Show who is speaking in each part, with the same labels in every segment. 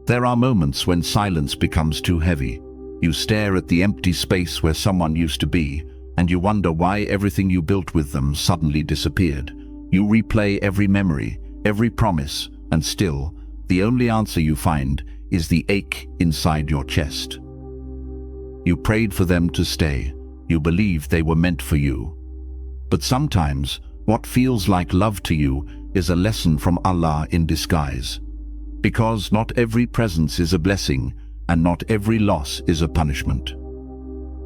Speaker 1: There are moments when silence becomes too heavy. You stare at the empty space where someone used to be, and you wonder why everything you built with them suddenly disappeared. You replay every memory, every promise, and still, the only answer you find is the ache inside your chest. You prayed for them to stay. You believed they were meant for you. But sometimes, what feels like love to you is a lesson from Allah in disguise. Because not every presence is a blessing, and not every loss is a punishment.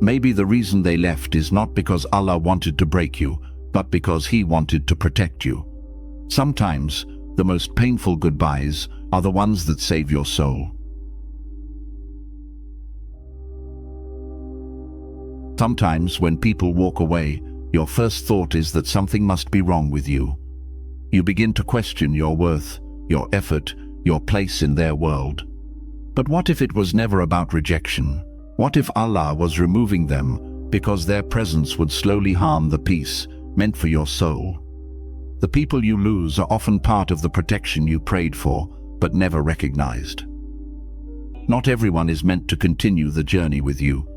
Speaker 1: Maybe the reason they left is not because Allah wanted to break you, but because He wanted to protect you. Sometimes, the most painful goodbyes are the ones that save your soul. Sometimes, when people walk away, your first thought is that something must be wrong with you. You begin to question your worth, your effort, your place in their world. But what if it was never about rejection? What if Allah was removing them because their presence would slowly harm the peace meant for your soul? The people you lose are often part of the protection you prayed for, but never recognized. Not everyone is meant to continue the journey with you.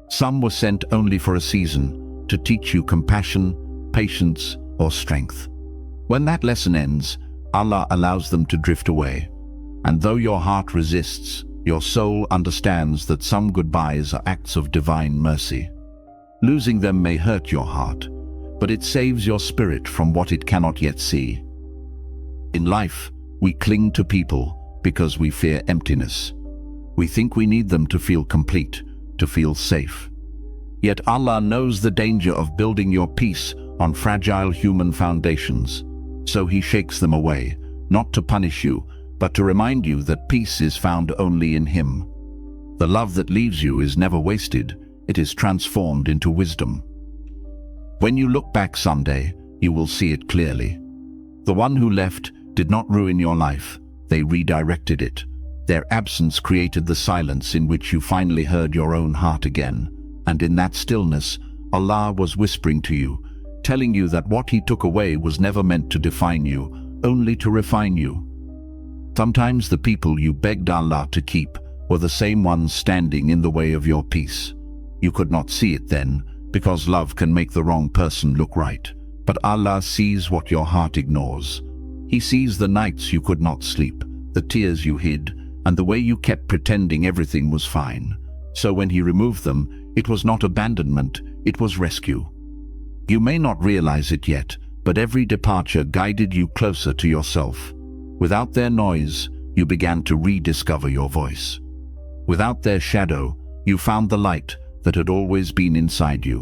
Speaker 1: Some were sent only for a season, to teach you compassion, patience, or strength. When that lesson ends, Allah allows them to drift away. And though your heart resists, your soul understands that some goodbyes are acts of divine mercy. Losing them may hurt your heart, but it saves your spirit from what it cannot yet see. In life, we cling to people because we fear emptiness. We think we need them to feel complete, to feel safe. Yet Allah knows the danger of building your peace on fragile human foundations. So He shakes them away, not to punish you, but to remind you that peace is found only in Him. The love that leaves you is never wasted, it is transformed into wisdom. When you look back someday, you will see it clearly. The one who left did not ruin your life, they redirected it. Their absence created the silence in which you finally heard your own heart again. And in that stillness, Allah was whispering to you, telling you that what He took away was never meant to define you, only to refine you. Sometimes the people you begged Allah to keep were the same ones standing in the way of your peace. You could not see it then, because love can make the wrong person look right. But Allah sees what your heart ignores. He sees the nights you could not sleep, the tears you hid, and the way you kept pretending everything was fine. So when He removed them, it was not abandonment, it was rescue. You may not realize it yet, but every departure guided you closer to yourself. Without their noise, you began to rediscover your voice. Without their shadow, you found the light that had always been inside you.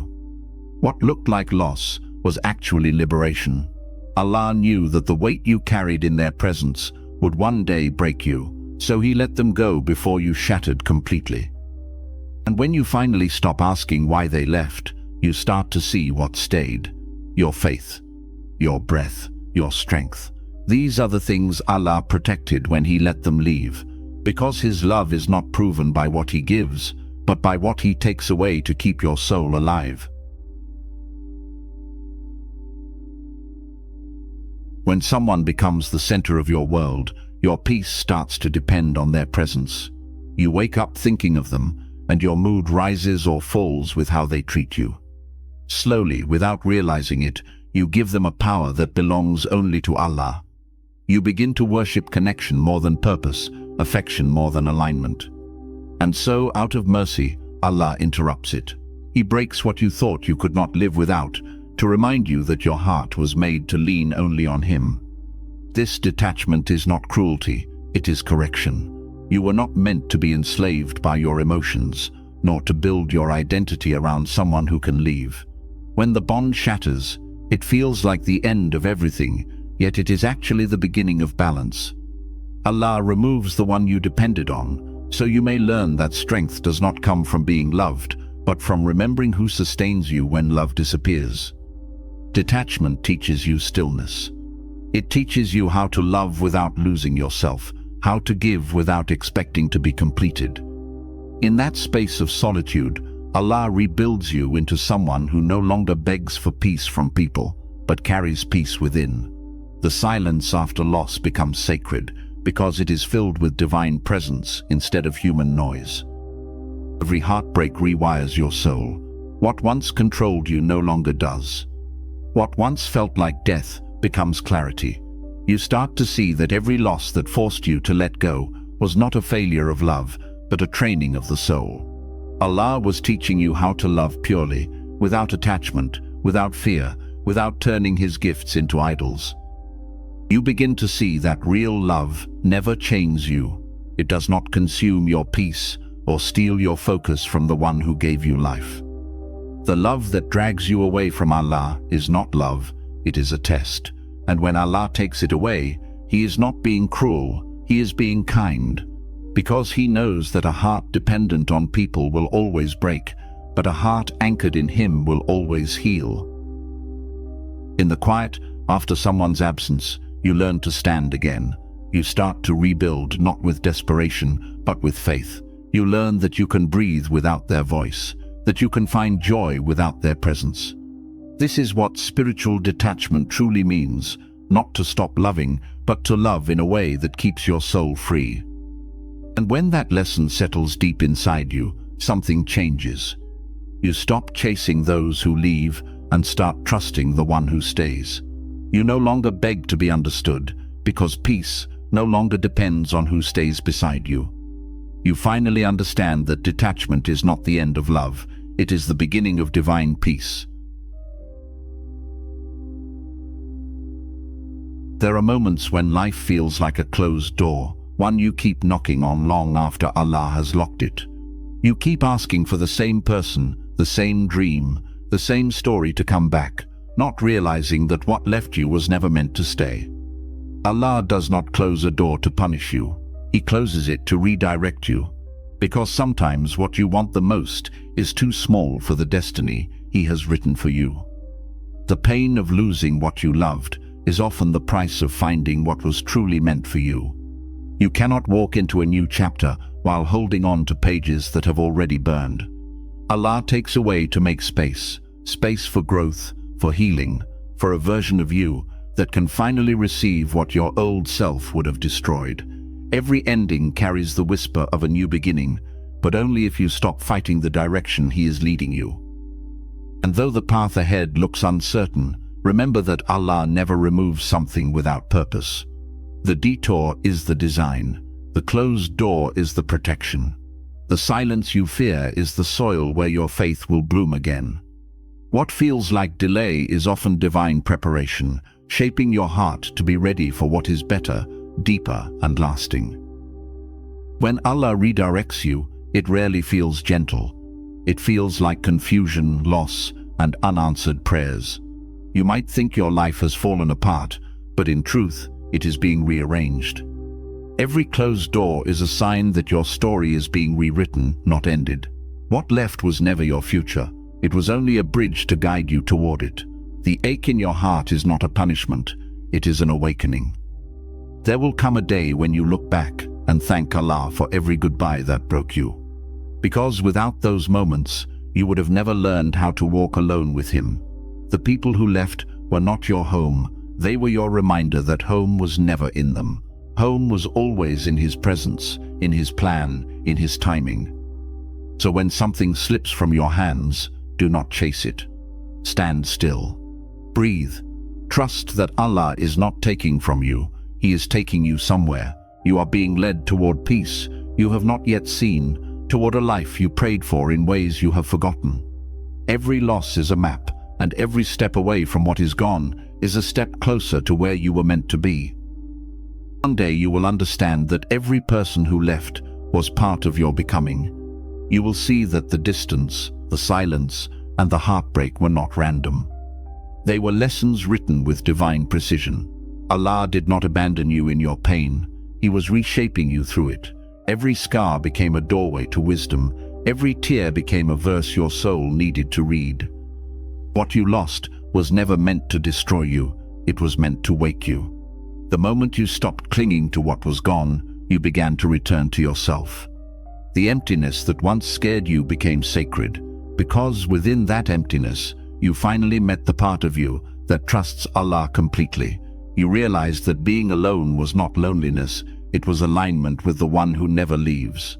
Speaker 1: What looked like loss was actually liberation. Allah knew that the weight you carried in their presence would one day break you, so He let them go before you shattered completely. And when you finally stop asking why they left, you start to see what stayed. Your faith, your breath, your strength. These are the things Allah protected when He let them leave, because His love is not proven by what He gives, but by what He takes away to keep your soul alive. When someone becomes the center of your world, your peace starts to depend on their presence. You wake up thinking of them, and your mood rises or falls with how they treat you. Slowly, without realizing it, you give them a power that belongs only to Allah. You begin to worship connection more than purpose, affection more than alignment. And so, out of mercy, Allah interrupts it. He breaks what you thought you could not live without, to remind you that your heart was made to lean only on Him. This detachment is not cruelty, it is correction. You were not meant to be enslaved by your emotions, nor to build your identity around someone who can leave. When the bond shatters, it feels like the end of everything, yet it is actually the beginning of balance. Allah removes the one you depended on, so you may learn that strength does not come from being loved, but from remembering who sustains you when love disappears. Detachment teaches you stillness. It teaches you how to love without losing yourself, how to give without expecting to be completed. In that space of solitude, Allah rebuilds you into someone who no longer begs for peace from people, but carries peace within. The silence after loss becomes sacred, because it is filled with divine presence instead of human noise. Every heartbreak rewires your soul. What once controlled you no longer does. What once felt like death becomes clarity. You start to see that every loss that forced you to let go was not a failure of love, but a training of the soul. Allah was teaching you how to love purely, without attachment, without fear, without turning His gifts into idols. You begin to see that real love never chains you. It does not consume your peace or steal your focus from the one who gave you life. The love that drags you away from Allah is not love, it is a test. And when Allah takes it away, He is not being cruel, He is being kind. Because He knows that a heart dependent on people will always break, but a heart anchored in Him will always heal. In the quiet, after someone's absence, you learn to stand again. You start to rebuild not with desperation, but with faith. You learn that you can breathe without their voice, that you can find joy without their presence. This is what spiritual detachment truly means, not to stop loving, but to love in a way that keeps your soul free. And when that lesson settles deep inside you, something changes. You stop chasing those who leave and start trusting the one who stays. You no longer beg to be understood, because peace no longer depends on who stays beside you. You finally understand that detachment is not the end of love, it is the beginning of divine peace. There are moments when life feels like a closed door, one you keep knocking on long after Allah has locked it. You keep asking for the same person, the same dream, the same story to come back, not realizing that what left you was never meant to stay. Allah does not close a door to punish you. He closes it to redirect you. Because sometimes what you want the most is too small for the destiny He has written for you. The pain of losing what you loved is often the price of finding what was truly meant for you. You cannot walk into a new chapter while holding on to pages that have already burned. Allah takes away to make space for growth, for healing, for a version of you that can finally receive what your old self would have destroyed. Every ending carries the whisper of a new beginning, but only if you stop fighting the direction He is leading you. And though the path ahead looks uncertain, remember that Allah never removes something without purpose. The detour is the design. The closed door is the protection. The silence you fear is the soil where your faith will bloom again. What feels like delay is often divine preparation, shaping your heart to be ready for what is better, deeper, and lasting. When Allah redirects you, it rarely feels gentle. It feels like confusion, loss, and unanswered prayers. You might think your life has fallen apart, but in truth, it is being rearranged. Every closed door is a sign that your story is being rewritten, not ended. What left was never your future. It was only a bridge to guide you toward it. The ache in your heart is not a punishment, it is an awakening. There will come a day when you look back and thank Allah for every goodbye that broke you. Because without those moments, you would have never learned how to walk alone with Him. The people who left were not your home, they were your reminder that home was never in them. Home was always in His presence, in His plan, in His timing. So when something slips from your hands, do not chase it. Stand still. Breathe. Trust that Allah is not taking from you. He is taking you somewhere. You are being led toward peace you have not yet seen, toward a life you prayed for in ways you have forgotten. Every loss is a map, and every step away from what is gone is a step closer to where you were meant to be. One day you will understand that every person who left was part of your becoming. You will see that the distance, the silence, and the heartbreak were not random. They were lessons written with divine precision. Allah did not abandon you in your pain. He was reshaping you through it. Every scar became a doorway to wisdom. Every tear became a verse your soul needed to read. What you lost was never meant to destroy you. It was meant to wake you. The moment you stopped clinging to what was gone, you began to return to yourself. The emptiness that once scared you became sacred, because within that emptiness, you finally met the part of you that trusts Allah completely. You realized that being alone was not loneliness, It was alignment with the one who never leaves.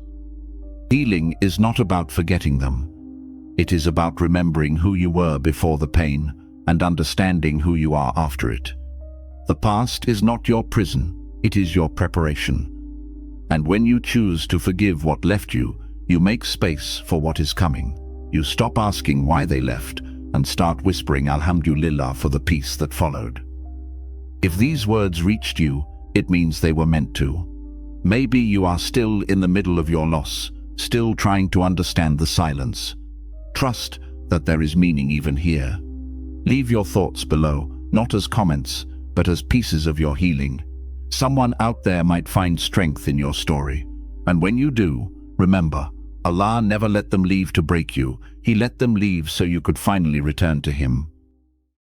Speaker 1: Healing is not about forgetting them. It is about remembering who you were before the pain and understanding who you are after it. The past is not your prison, it is your preparation. And when you choose to forgive what left you, you make space for what is coming. You stop asking why they left and start whispering Alhamdulillah for the peace that followed. If these words reached you, it means they were meant to. Maybe you are still in the middle of your loss, still trying to understand the silence. Trust that there is meaning even here. Leave your thoughts below, not as comments, but as pieces of your healing. Someone out there might find strength in your story. And when you do, remember, Allah never let them leave to break you. He let them leave so you could finally return to Him.